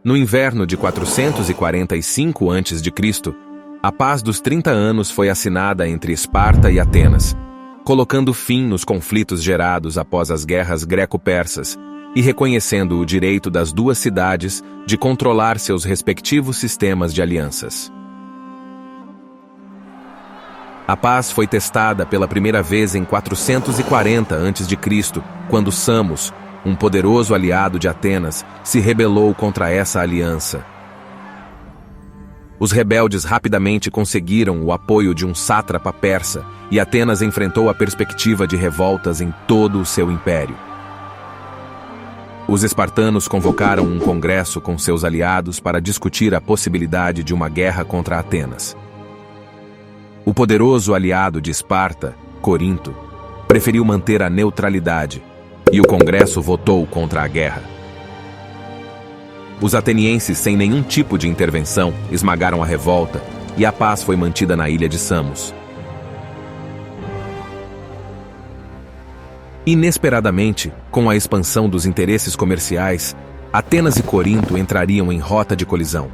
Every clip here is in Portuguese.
No inverno de 445 a.C., a paz dos 30 anos foi assinada entre Esparta e Atenas, colocando fim nos conflitos gerados após as guerras greco-persas e reconhecendo o direito das duas cidades de controlar seus respectivos sistemas de alianças. A paz foi testada pela primeira vez em 440 a.C., quando Samos, um poderoso aliado de Atenas, se rebelou contra essa aliança. Os rebeldes rapidamente conseguiram o apoio de um sátrapa persa e Atenas enfrentou a perspectiva de revoltas em todo o seu império. Os espartanos convocaram um congresso com seus aliados para discutir a possibilidade de uma guerra contra Atenas. O poderoso aliado de Esparta, Corinto, preferiu manter a neutralidade e o congresso votou contra a guerra. Os atenienses, sem nenhum tipo de intervenção, esmagaram a revolta e a paz foi mantida na ilha de Samos. Inesperadamente, com a expansão dos interesses comerciais, Atenas e Corinto entrariam em rota de colisão.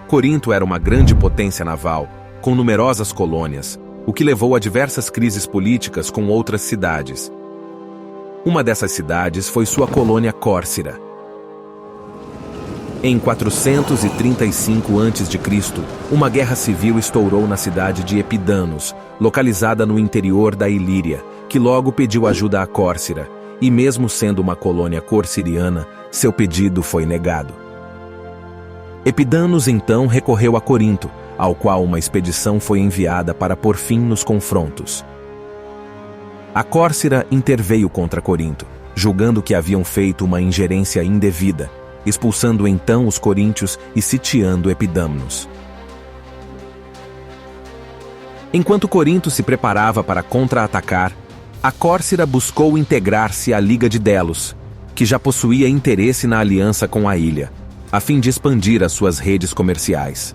Corinto era uma grande potência naval, com numerosas colônias, o que levou a diversas crises políticas com outras cidades. Uma dessas cidades foi sua colônia Córcira. Em 435 a.C., uma guerra civil estourou na cidade de Epidanos, localizada no interior da Ilíria, que logo pediu ajuda a Córcira, e mesmo sendo uma colônia corciriana, seu pedido foi negado. Epidanos então recorreu a Corinto, ao qual uma expedição foi enviada para pôr fim nos confrontos. A Córcira interveio contra Corinto, julgando que haviam feito uma ingerência indevida, expulsando então os coríntios e sitiando Epidamnos. Enquanto Corinto se preparava para contra-atacar, a Córcira buscou integrar-se à Liga de Delos, que já possuía interesse na aliança com a ilha, a fim de expandir as suas redes comerciais.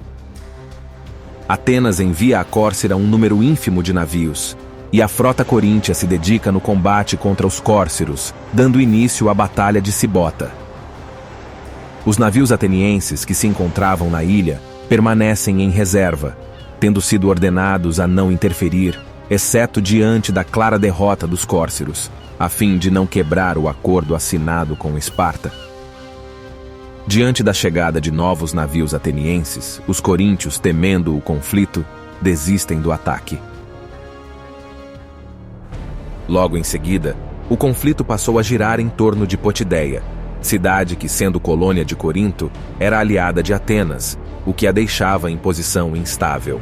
Atenas envia a Córcira um número ínfimo de navios, e a frota coríntia se dedica no combate contra os córciros, dando início à Batalha de Cibota. Os navios atenienses que se encontravam na ilha permanecem em reserva, tendo sido ordenados a não interferir, exceto diante da clara derrota dos córciros, a fim de não quebrar o acordo assinado com Esparta. Diante da chegada de novos navios atenienses, os coríntios, temendo o conflito, desistem do ataque. Logo em seguida, o conflito passou a girar em torno de Potideia, cidade que, sendo colônia de Corinto, era aliada de Atenas, o que a deixava em posição instável.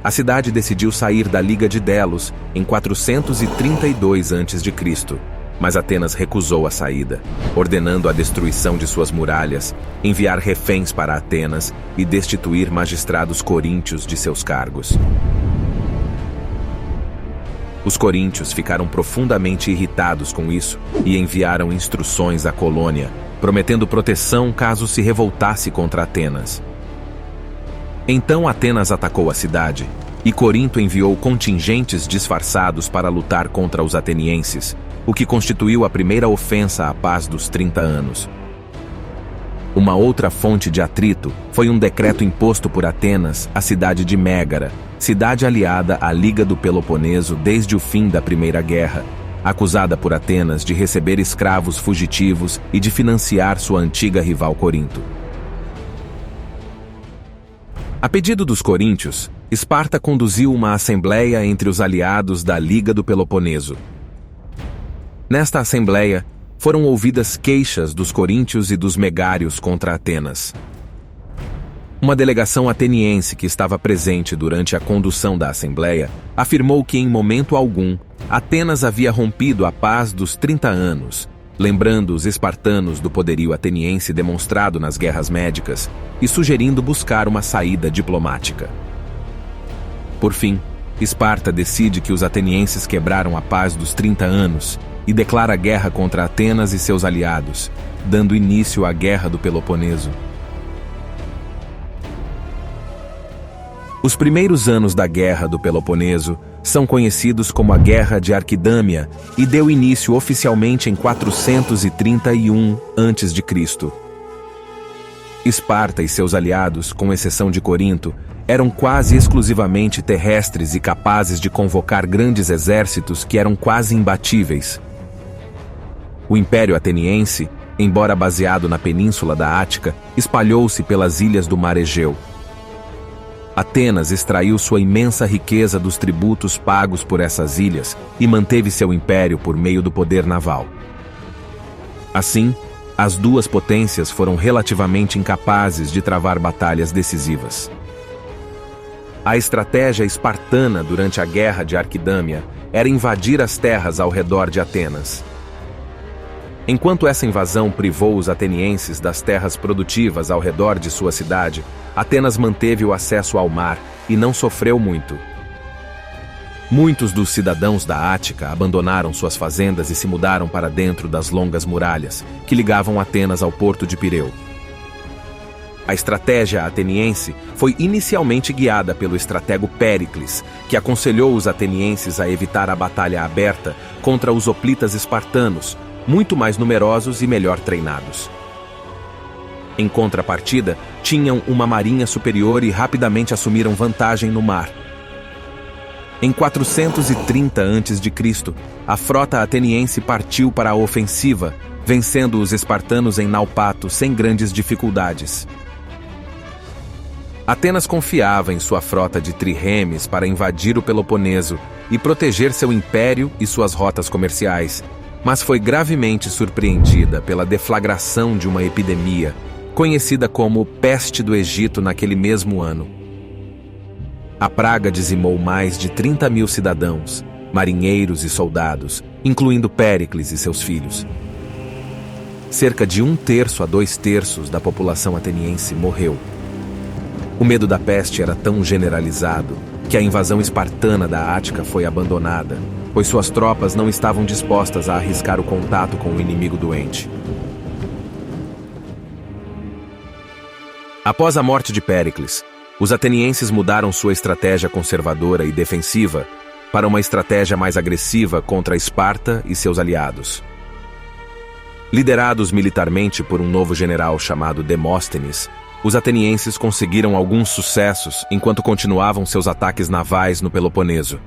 A cidade decidiu sair da Liga de Delos em 432 a.C., mas Atenas recusou a saída, ordenando a destruição de suas muralhas, enviar reféns para Atenas e destituir magistrados coríntios de seus cargos. Os coríntios ficaram profundamente irritados com isso e enviaram instruções à colônia, prometendo proteção caso se revoltasse contra Atenas. Então Atenas atacou a cidade, e Corinto enviou contingentes disfarçados para lutar contra os atenienses, o que constituiu a primeira ofensa à paz dos 30 anos. Uma outra fonte de atrito foi um decreto imposto por Atenas à cidade de Mégara, cidade aliada à Liga do Peloponeso desde o fim da Primeira Guerra, acusada por Atenas de receber escravos fugitivos e de financiar sua antiga rival Corinto. A pedido dos coríntios, Esparta conduziu uma assembleia entre os aliados da Liga do Peloponeso. Nesta assembleia, foram ouvidas queixas dos coríntios e dos megários contra Atenas. Uma delegação ateniense que estava presente durante a condução da assembleia afirmou que, em momento algum, Atenas havia rompido a paz dos 30 anos, lembrando os espartanos do poderio ateniense demonstrado nas guerras médicas e sugerindo buscar uma saída diplomática. Por fim, Esparta decide que os atenienses quebraram a paz dos 30 anos e declara guerra contra Atenas e seus aliados, dando início à Guerra do Peloponeso. Os primeiros anos da Guerra do Peloponeso são conhecidos como a Guerra de Arquidâmia e deu início oficialmente em 431 a.C. Esparta e seus aliados, com exceção de Corinto, eram quase exclusivamente terrestres e capazes de convocar grandes exércitos que eram quase imbatíveis. O Império Ateniense, embora baseado na península da Ática, espalhou-se pelas ilhas do Mar Egeu. Atenas extraiu sua imensa riqueza dos tributos pagos por essas ilhas e manteve seu império por meio do poder naval. Assim, as duas potências foram relativamente incapazes de travar batalhas decisivas. A estratégia espartana durante a Guerra de Arquidâmia era invadir as terras ao redor de Atenas. Enquanto essa invasão privou os atenienses das terras produtivas ao redor de sua cidade, Atenas manteve o acesso ao mar e não sofreu muito. Muitos dos cidadãos da Ática abandonaram suas fazendas e se mudaram para dentro das longas muralhas, que ligavam Atenas ao porto de Pireu. A estratégia ateniense foi inicialmente guiada pelo estratego Péricles, que aconselhou os atenienses a evitar a batalha aberta contra os hoplitas espartanos, muito mais numerosos e melhor treinados. Em contrapartida, tinham uma marinha superior e rapidamente assumiram vantagem no mar. Em 430 a.C., a frota ateniense partiu para a ofensiva, vencendo os espartanos em Naupato sem grandes dificuldades. Atenas confiava em sua frota de triremes para invadir o Peloponeso e proteger seu império e suas rotas comerciais, mas foi gravemente surpreendida pela deflagração de uma epidemia, conhecida como Peste do Egito naquele mesmo ano. A praga dizimou mais de 30.000 cidadãos, marinheiros e soldados, incluindo Péricles e seus filhos. Cerca de 1/3 a 2/3 da população ateniense morreu. O medo da peste era tão generalizado que a invasão espartana da Ática foi abandonada, pois suas tropas não estavam dispostas a arriscar o contato com o inimigo doente. Após a morte de Péricles, os atenienses mudaram sua estratégia conservadora e defensiva para uma estratégia mais agressiva contra Esparta e seus aliados. Liderados militarmente por um novo general chamado Demóstenes, os atenienses conseguiram alguns sucessos enquanto continuavam seus ataques navais no Peloponeso.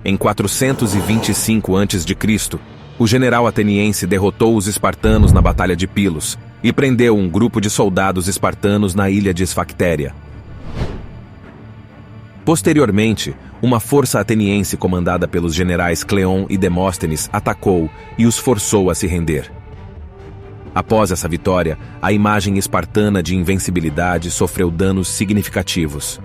Em 425 a.C., o general ateniense derrotou os espartanos na Batalha de Pilos e prendeu um grupo de soldados espartanos na ilha de Esfactéria. Posteriormente, uma força ateniense comandada pelos generais Cleon e Demóstenes atacou e os forçou a se render. Após essa vitória, a imagem espartana de invencibilidade sofreu danos significativos.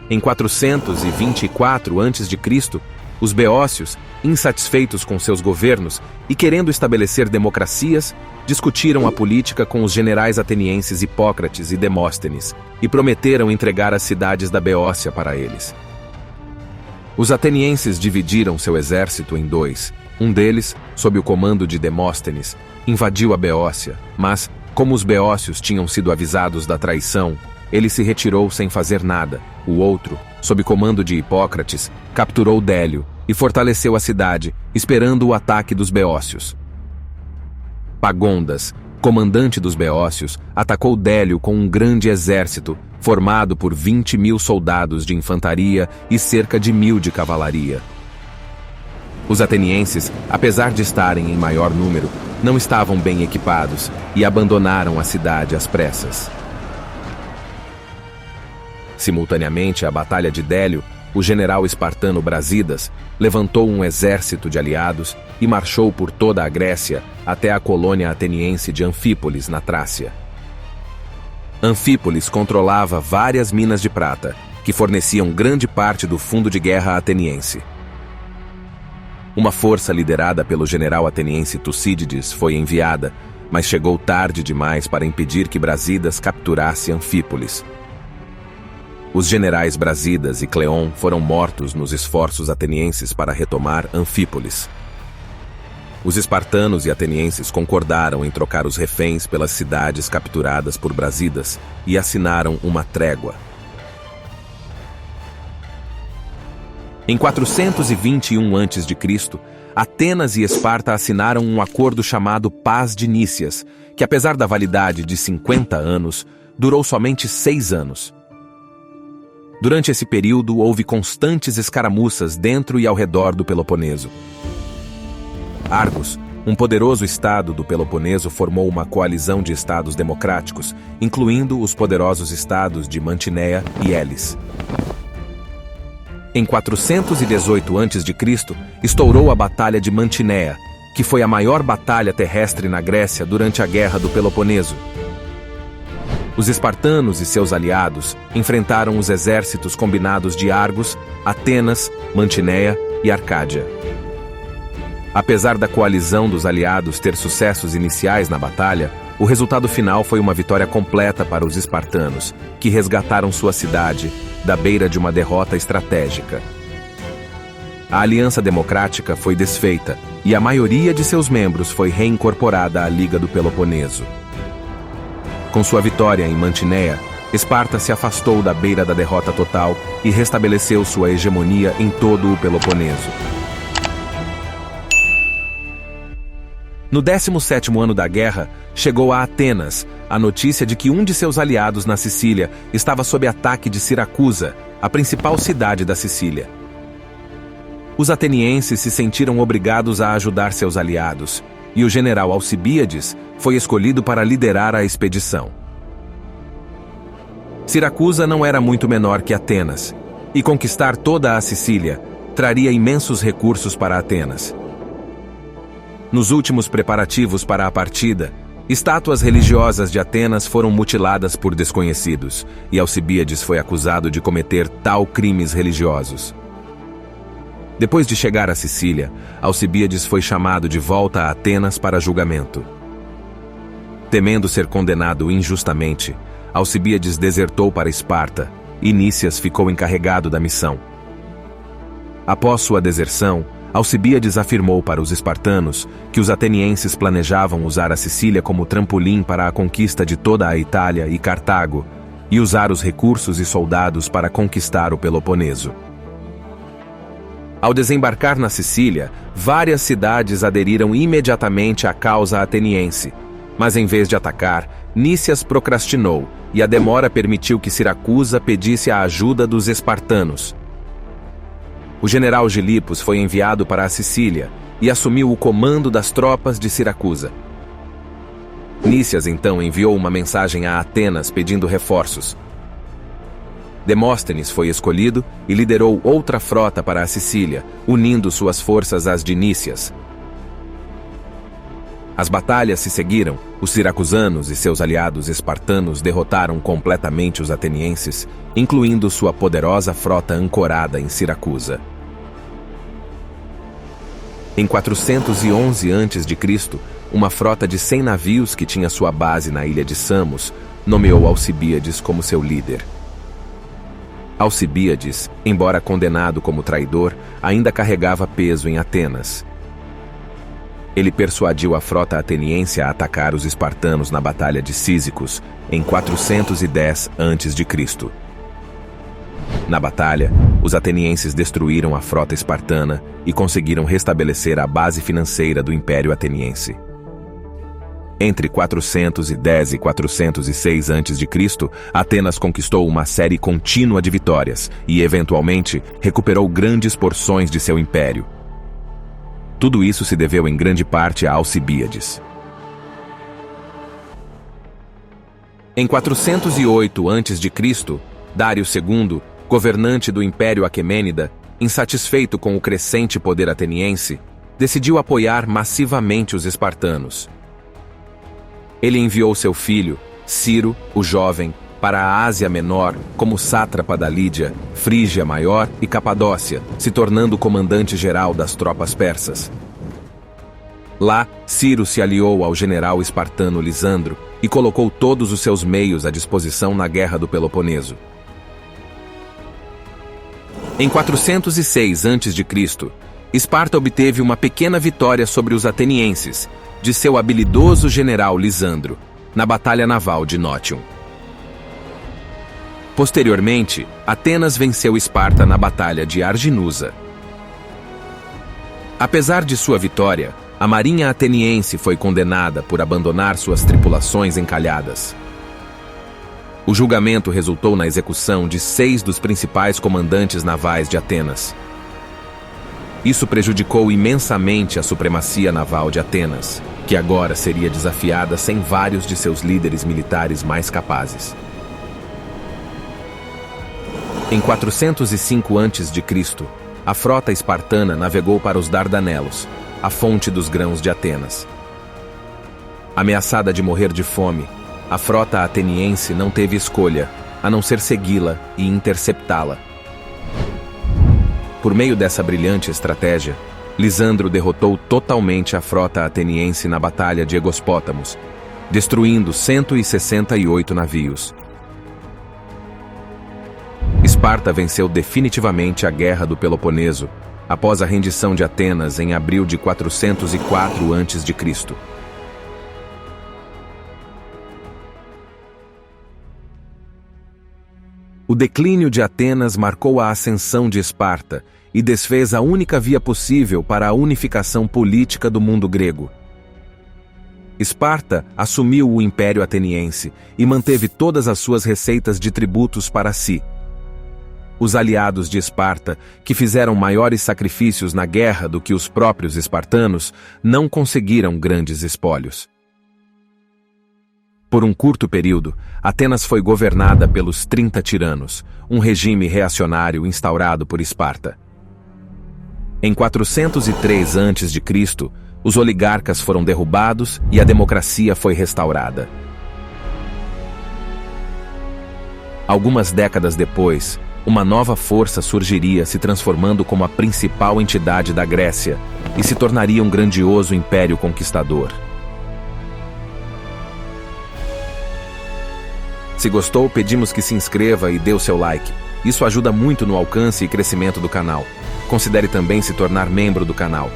Em 424 a.C., os beócios, insatisfeitos com seus governos e querendo estabelecer democracias, discutiram a política com os generais atenienses Hipócrates e Demóstenes e prometeram entregar as cidades da Beócia para eles. Os atenienses dividiram seu exército em dois. Um deles, sob o comando de Demóstenes, invadiu a Beócia, mas, como os beócios tinham sido avisados da traição, ele se retirou sem fazer nada. O outro, sob comando de Hipócrates, capturou Délio e fortaleceu a cidade, esperando o ataque dos beócios. Pagondas, comandante dos beócios, atacou Délio com um grande exército, formado por 20.000 soldados de infantaria e cerca de 1.000 de cavalaria. Os atenienses, apesar de estarem em maior número, não estavam bem equipados e abandonaram a cidade às pressas. Simultaneamente à Batalha de Délio, o general espartano Brasidas levantou um exército de aliados e marchou por toda a Grécia até a colônia ateniense de Anfípolis, na Trácia. Anfípolis controlava várias minas de prata, que forneciam grande parte do fundo de guerra ateniense. Uma força liderada pelo general ateniense Tucídides foi enviada, mas chegou tarde demais para impedir que Brasidas capturasse Anfípolis. Os generais Brasidas e Cleon foram mortos nos esforços atenienses para retomar Anfípolis. Os espartanos e atenienses concordaram em trocar os reféns pelas cidades capturadas por Brasidas e assinaram uma trégua. Em 421 a.C., Atenas e Esparta assinaram um acordo chamado Paz de Nícias, que apesar da validade de 50 anos, durou somente 6 anos. Durante esse período, houve constantes escaramuças dentro e ao redor do Peloponeso. Argos, um poderoso estado do Peloponeso, formou uma coalizão de estados democráticos, incluindo os poderosos estados de Mantinéia e Elis. Em 418 a.C., estourou a Batalha de Mantinéia, que foi a maior batalha terrestre na Grécia durante a Guerra do Peloponeso. Os espartanos e seus aliados enfrentaram os exércitos combinados de Argos, Atenas, Mantinéia e Arcádia. Apesar da coalizão dos aliados ter sucessos iniciais na batalha, o resultado final foi uma vitória completa para os espartanos, que resgataram sua cidade da beira de uma derrota estratégica. A Aliança Democrática foi desfeita e a maioria de seus membros foi reincorporada à Liga do Peloponeso. Com sua vitória em Mantinéia, Esparta se afastou da beira da derrota total e restabeleceu sua hegemonia em todo o Peloponeso. No 17º ano da guerra, chegou a Atenas a notícia de que um de seus aliados na Sicília estava sob ataque de Siracusa, a principal cidade da Sicília. Os atenienses se sentiram obrigados a ajudar seus aliados, e o general Alcibíades foi escolhido para liderar a expedição. Siracusa não era muito menor que Atenas, e conquistar toda a Sicília traria imensos recursos para Atenas. Nos últimos preparativos para a partida, estátuas religiosas de Atenas foram mutiladas por desconhecidos, e Alcibíades foi acusado de cometer tal crimes religiosos. Depois de chegar à Sicília, Alcibíades foi chamado de volta a Atenas para julgamento. Temendo ser condenado injustamente, Alcibíades desertou para Esparta, e Nícias ficou encarregado da missão. Após sua deserção, Alcibíades afirmou para os espartanos que os atenienses planejavam usar a Sicília como trampolim para a conquista de toda a Itália e Cartago, e usar os recursos e soldados para conquistar o Peloponeso. Ao desembarcar na Sicília, várias cidades aderiram imediatamente à causa ateniense, mas em vez de atacar, Nícias procrastinou e a demora permitiu que Siracusa pedisse a ajuda dos espartanos. O general Gilipos foi enviado para a Sicília e assumiu o comando das tropas de Siracusa. Nícias então enviou uma mensagem a Atenas pedindo reforços. Demóstenes foi escolhido e liderou outra frota para a Sicília, unindo suas forças às de Nícias. As batalhas se seguiram, os siracusanos e seus aliados espartanos derrotaram completamente os atenienses, incluindo sua poderosa frota ancorada em Siracusa. Em 411 a.C., uma frota de 100 navios que tinha sua base na ilha de Samos nomeou Alcibíades como seu líder. Alcibíades, embora condenado como traidor, ainda carregava peso em Atenas. Ele persuadiu a frota ateniense a atacar os espartanos na Batalha de Císicos, em 410 a.C. Na batalha, os atenienses destruíram a frota espartana e conseguiram restabelecer a base financeira do Império Ateniense. Entre 410 e 406 a.C., Atenas conquistou uma série contínua de vitórias e, eventualmente, recuperou grandes porções de seu império. Tudo isso se deveu em grande parte a Alcibíades. Em 408 a.C., Dário II, governante do Império Aquemênida, insatisfeito com o crescente poder ateniense, decidiu apoiar massivamente os espartanos. Ele enviou seu filho, Ciro, o jovem, para a Ásia Menor como sátrapa da Lídia, Frígia Maior e Capadócia, se tornando comandante-geral das tropas persas. Lá, Ciro se aliou ao general espartano Lisandro e colocou todos os seus meios à disposição na Guerra do Peloponeso. Em 406 a.C., Esparta obteve uma pequena vitória sobre os atenienses, de seu habilidoso general Lisandro, na Batalha Naval de Notium. Posteriormente, Atenas venceu Esparta na Batalha de Arginusa. Apesar de sua vitória, a marinha ateniense foi condenada por abandonar suas tripulações encalhadas. O julgamento resultou na execução de 6 dos principais comandantes navais de Atenas. Isso prejudicou imensamente a supremacia naval de Atenas, que agora seria desafiada sem vários de seus líderes militares mais capazes. Em 405 a.C., a frota espartana navegou para os Dardanelos, a fonte dos grãos de Atenas. Ameaçada de morrer de fome, a frota ateniense não teve escolha, a não ser segui-la e interceptá-la. Por meio dessa brilhante estratégia, Lisandro derrotou totalmente a frota ateniense na Batalha de Egospótamos, destruindo 168 navios. Esparta venceu definitivamente a Guerra do Peloponeso, após a rendição de Atenas em abril de 404 a.C. O declínio de Atenas marcou a ascensão de Esparta e desfez a única via possível para a unificação política do mundo grego. Esparta assumiu o Império Ateniense e manteve todas as suas receitas de tributos para si. Os aliados de Esparta, que fizeram maiores sacrifícios na guerra do que os próprios espartanos, não conseguiram grandes espólios. Por um curto período, Atenas foi governada pelos 30 tiranos, um regime reacionário instaurado por Esparta. Em 403 a.C., os oligarcas foram derrubados e a democracia foi restaurada. Algumas décadas depois, uma nova força surgiria, se transformando como a principal entidade da Grécia e se tornaria um grandioso império conquistador. Se gostou, pedimos que se inscreva e dê o seu like. Isso ajuda muito no alcance e crescimento do canal. Considere também se tornar membro do canal.